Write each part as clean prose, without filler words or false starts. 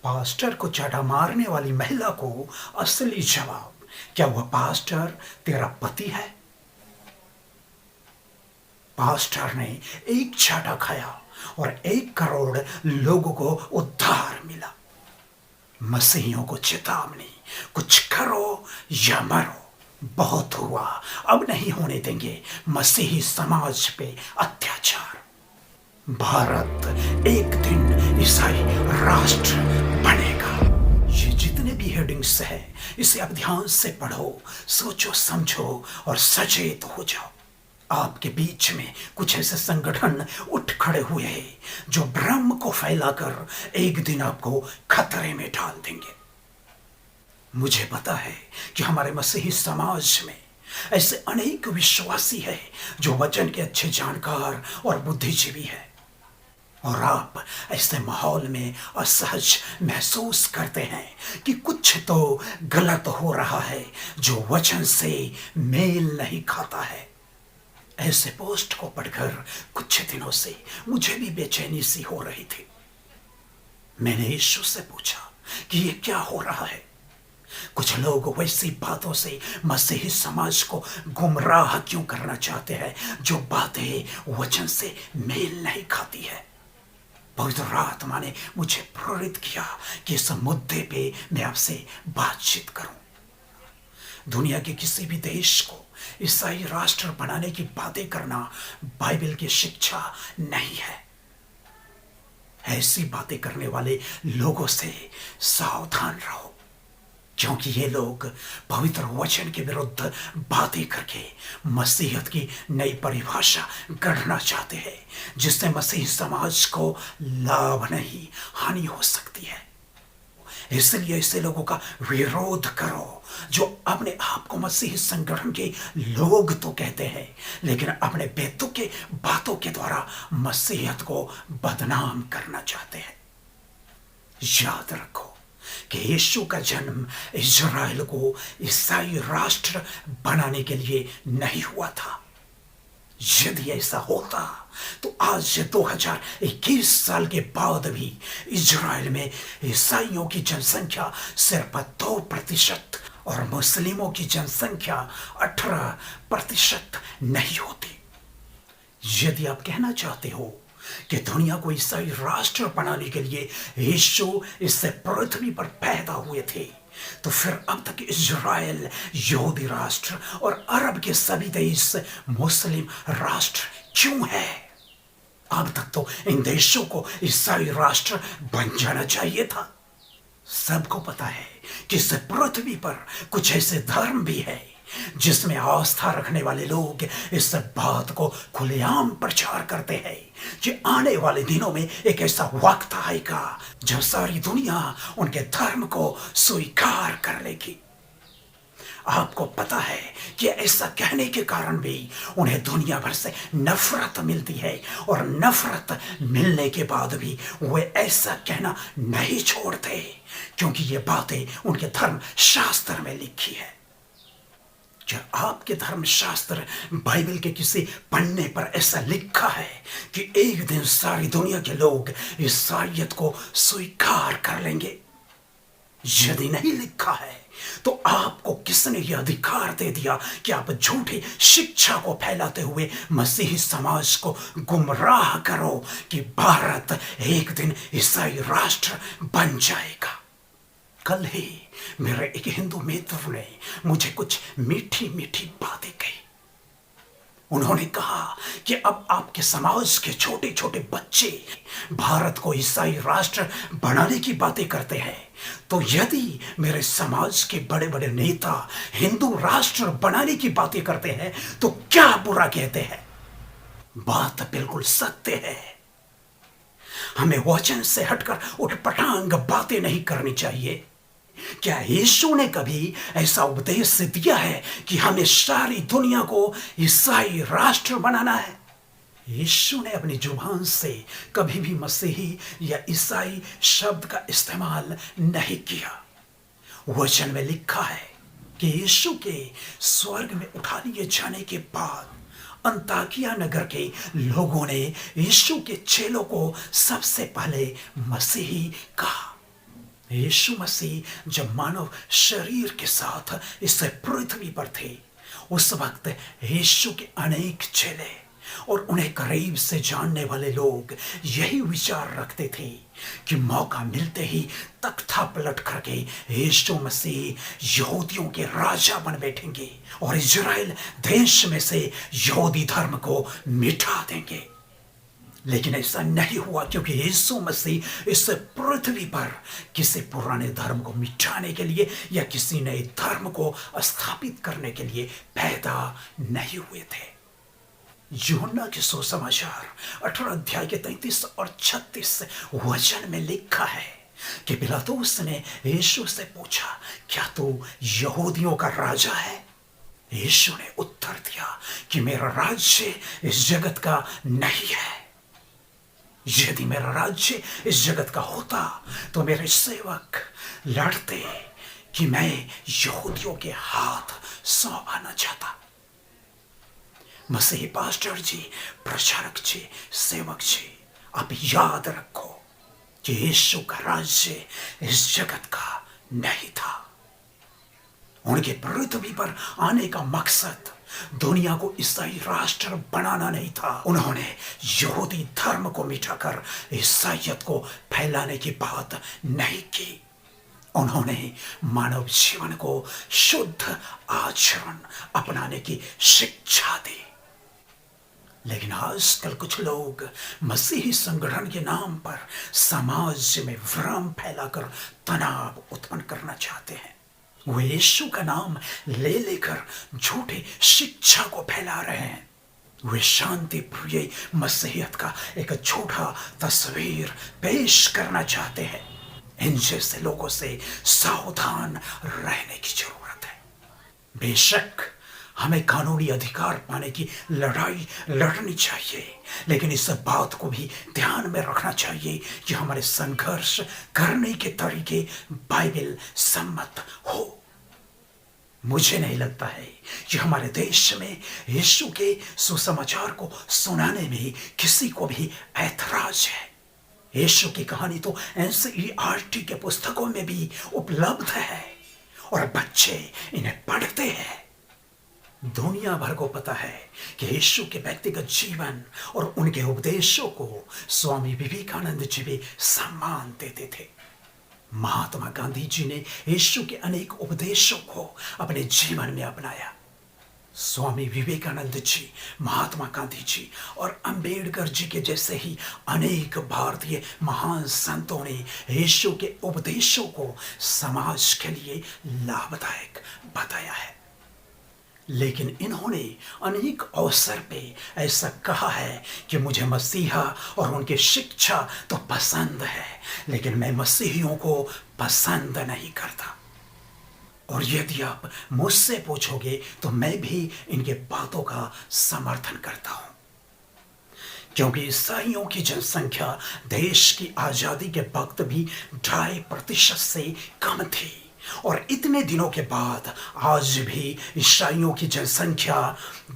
Pastor को चाटा मारने वाली महिला को असली जवाब, क्या वह पास्टर तेरा पति है? पास्टर ने एक चाटा खाया और 1 करोड़ लोगों को उद्धार मिला। मसीहियों को चेतावनी, कुछ करो या मरो। बहुत हुआ, अब नहीं होने देंगे मसीही समाज पे अत्याचार। भारत एक दिन ईसाई राष्ट्र बनेगा। ये जितने भी हेडिंग्स है, इसे अब ध्यान से पढ़ो, सोचो समझो और सचेत हो जाओ। आपके बीच में कुछ ऐसे संगठन उठ खड़े हुए हैं जो भ्रम को फैलाकर एक दिन आपको खतरे में डाल देंगे। मुझे पता है कि हमारे मसीही समाज में ऐसे अनेक विश्वासी हैं जो वचन के अच्छे जानकार और बुद्धिजीवी हैं, और आप ऐसे माहौल में असहज महसूस करते हैं कि कुछ तो गलत हो रहा है जो वचन से मेल नहीं खाता है। ऐसे पोस्ट को पढ़कर कुछ दिनों से मुझे भी बेचैनी सी हो रही थी। मैंने यीशु से पूछा कि ये क्या हो रहा है। कुछ लोग वैसी बातों से मसीही समाज को गुमराह क्यों करना चाहते हैं जो बातें वचन से मेल नहीं खाती है। पवित्र आत्मा ने मुझे प्रेरित किया कि इस मुद्दे पे मैं आपसे बातचीत करूं। दुनिया के किसी भी देश को ईसाई राष्ट्र बनाने की बातें करना बाइबल की शिक्षा नहीं है। ऐसी बातें करने वाले लोगों से सावधान रहो, क्योंकि ये लोग पवित्र वचन के विरुद्ध बातें करके मसीहत की नई परिभाषा गढ़ना चाहते हैं, जिससे मसीही समाज को लाभ नहीं हानि हो सकती है। इसलिए ऐसे लोगों का विरोध करो जो अपने आप को मसीही संगठन के लोग तो कहते हैं, लेकिन अपने बेतुके बातों के द्वारा मसीहत को बदनाम करना चाहते हैं। याद रखो कि यीशु का जन्म इज़राइल को ईसाई राष्ट्र बनाने के लिए नहीं हुआ था। यदि ऐसा होता तो आज 2021 साल के बाद भी इज़राइल में ईसाइयों की जनसंख्या सिर्फ 2% और मुस्लिमों की जनसंख्या 18% नहीं होती। यदि आप कहना चाहते हो कि दुनिया को ईसाई राष्ट्र बनाने के लिए यीशु इससे पृथ्वी पर पैदा हुए थे, तो फिर अब तक इज़राइल यहूदी राष्ट्र और अरब के सभी देश मुस्लिम राष्ट्र क्यों है? अब तक तो इन देशों को ईसाई राष्ट्र बन जाना चाहिए था। सबको पता है कि इस पृथ्वी पर कुछ ऐसे धर्म भी है जिसमें आस्था रखने वाले लोग इस बात को खुलेआम प्रचार करते हैं कि आने वाले दिनों में एक ऐसा वक्त आएगा जब सारी दुनिया उनके धर्म को स्वीकार कर लेगी। आपको पता है कि ऐसा कहने के कारण भी उन्हें दुनिया भर से नफरत मिलती है, और नफरत मिलने के बाद भी वे ऐसा कहना नहीं छोड़ते, क्योंकि ये बातें उनके धर्म शास्त्र में लिखी है। क्या आपके धर्म शास्त्र बाइबल के किसी पन्ने पर ऐसा लिखा है कि एक दिन सारी दुनिया के लोग ईसाईयत को स्वीकार कर लेंगे? यदि नहीं लिखा है तो आपको किसने यह अधिकार दे दिया कि आप झूठी शिक्षा को फैलाते हुए मसीही समाज को गुमराह करो कि भारत एक दिन ईसाई राष्ट्र बन जाएगा? कल ही मेरे एक हिंदू मित्र ने मुझे कुछ मीठी मीठी बातें कही। उन्होंने कहा कि अब आपके समाज के छोटे छोटे बच्चे भारत को ईसाई राष्ट्र बनाने की बातें करते हैं, तो यदि मेरे समाज के बड़े बड़े नेता हिंदू राष्ट्र बनाने की बातें करते हैं तो क्या बुरा कहते हैं? बात बिल्कुल सत्य है। हमें वचन से हटकर उठपटांग बातें नहीं करनी चाहिए। क्या यीशु ने कभी ऐसा उपदेश दिया है कि हमें सारी दुनिया को ईसाई राष्ट्र बनाना है? यीशु ने अपनी जुबान से कभी भी मसीही या ईसाई शब्द का इस्तेमाल नहीं किया। वचन में लिखा है कि यीशु के स्वर्ग में उठा लिए जाने के बाद अंताकिया नगर के लोगों ने यीशु के चेलों को सबसे पहले मसीही कहा। यीशु मसीह जब मानव शरीर के साथ इस पृथ्वी पर थे, उस वक्त यीशु के अनेक चेले और उन्हें करीब से जानने वाले लोग यही विचार रखते थे कि मौका मिलते ही तख्ता पलट करके यीशु मसीह यहूदियों के राजा बन बैठेंगे और इजराइल देश में से यहूदी धर्म को मिटा देंगे। लेकिन ऐसा नहीं हुआ, क्योंकि यीशु मसीह इस पृथ्वी पर किसी पुराने धर्म को मिटाने के लिए या किसी नए धर्म को स्थापित करने के लिए पैदा नहीं हुए थे। यूहन्ना के सुसमाचार 18 अध्याय के 33 और 36 वचन में लिखा है कि पिलातुस ने यीशु से पूछा, क्या तू यहूदियों का राजा है? यीशु ने उत्तर दिया कि मेरा राज्य इस जगत का नहीं है। यदि मेरा राज्य इस जगत का होता तो मेरे सेवक लड़ते कि मैं यहूदियों के हाथ सौंपा न चाहता। मसीही पास्टर जी, प्रचारक जी, सेवक जी, आप याद रखो कि यीशु का राज्य इस जगत का नहीं था। उनके पृथ्वी पर आने का मकसद दुनिया को ईसाई राष्ट्र बनाना नहीं था। उन्होंने यहूदी धर्म को मिटाकर ईसाईयत को फैलाने की बात नहीं की। उन्होंने मानव जीवन को शुद्ध आचरण अपनाने की शिक्षा दी। लेकिन आजकल कुछ लोग मसीही संगठन के नाम पर समाज में भ्रम फैलाकर तनाव उत्पन्न करना चाहते हैं। वे यीशु का नाम ले लेकर झूठी शिक्षा को फैला रहे हैं। वे शांति प्रिय मसीहियत का एक झूठा तस्वीर पेश करना चाहते हैं। इन जैसे लोगों से सावधान रहने की जरूरत है। बेशक हमें कानूनी अधिकार पाने की लड़ाई लड़नी चाहिए, लेकिन इस बात को भी ध्यान में रखना चाहिए कि हमारे संघर्ष करने के तरीके बाइबल सम्मत हो। मुझे नहीं लगता है कि हमारे देश में यीशु के सुसमाचार को सुनाने में किसी को भी ऐतराज है। यीशु की कहानी तो NCERT के पुस्तकों में भी उपलब्ध है और बच्चे इन्हें पढ़ते हैं। दुनिया भर को पता है कि यीशु के व्यक्तिगत जीवन और उनके उपदेशों को स्वामी विवेकानंद जी भी सम्मान देते थे। महात्मा गांधी जी ने यीशु के अनेक उपदेशों को अपने जीवन में अपनाया। स्वामी विवेकानंद जी, महात्मा गांधी जी और अंबेडकर जी के जैसे ही अनेक भारतीय महान संतों ने यीशु के उपदेशों को समाज के लिए लाभदायक बताया है। लेकिन इन्होंने अनेक अवसर पे ऐसा कहा है कि मुझे मसीहा और उनकी शिक्षा तो पसंद है, लेकिन मैं मसीहियों को पसंद नहीं करता। और यदि आप मुझसे पूछोगे तो मैं भी इनके बातों का समर्थन करता हूं, क्योंकि ईसाइयों की जनसंख्या देश की आजादी के वक्त भी 2.5% से कम थी और इतने दिनों के बाद आज भी ईसाइयों की जनसंख्या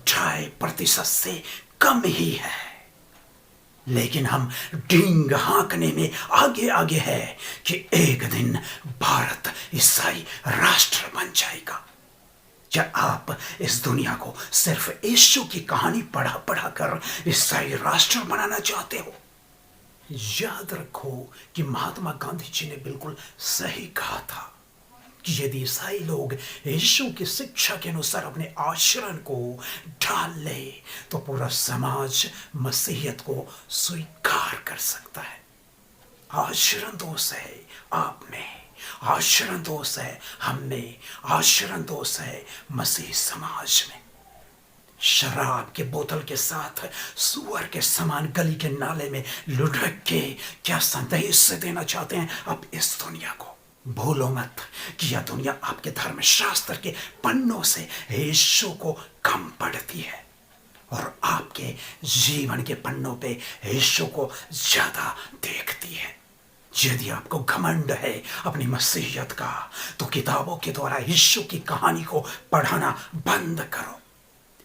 2.5% से कम ही है। लेकिन हम डींग हाँकने में आगे आगे है कि एक दिन भारत ईसाई राष्ट्र बन जाएगा। क्या आप इस दुनिया को सिर्फ यीशु की कहानी पढ़ा पढ़ा कर ईसाई राष्ट्र बनाना चाहते हो? याद रखो कि महात्मा गांधी जी ने बिल्कुल सही कहा था कि यदि ईसाई लोग यीशु की शिक्षा के अनुसार अपने आचरण को ढाल ले तो पूरा समाज मसीहियत को स्वीकार कर सकता है। आचरण दोष है आप में, आचरण दोष है हम में, आचरण दोष है मसीह समाज में। शराब के बोतल के साथ सुअर के समान गली के नाले में लुढ़क के क्या संदेश देना चाहते हैं आप इस दुनिया को? भूलो मत कि यह दुनिया आपके धर्मशास्त्र के पन्नों से यीशु को कम पढ़ती है और आपके जीवन के पन्नों पे यीशु को ज्यादा देखती है। यदि आपको घमंड है अपनी मसीहियत का तो किताबों के द्वारा यीशु की कहानी को पढ़ाना बंद करो।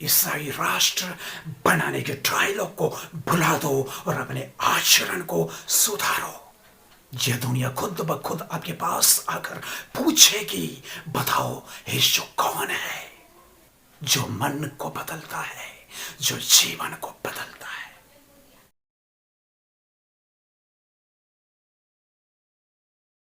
ईसाई राष्ट्र बनाने के डायलॉग को भुला दो और अपने आचरण को सुधारो। यह दुनिया खुद ब खुद आपके पास आकर पूछेगी, बताओ यीशु कौन है? जो मन को बदलता है, जो जीवन को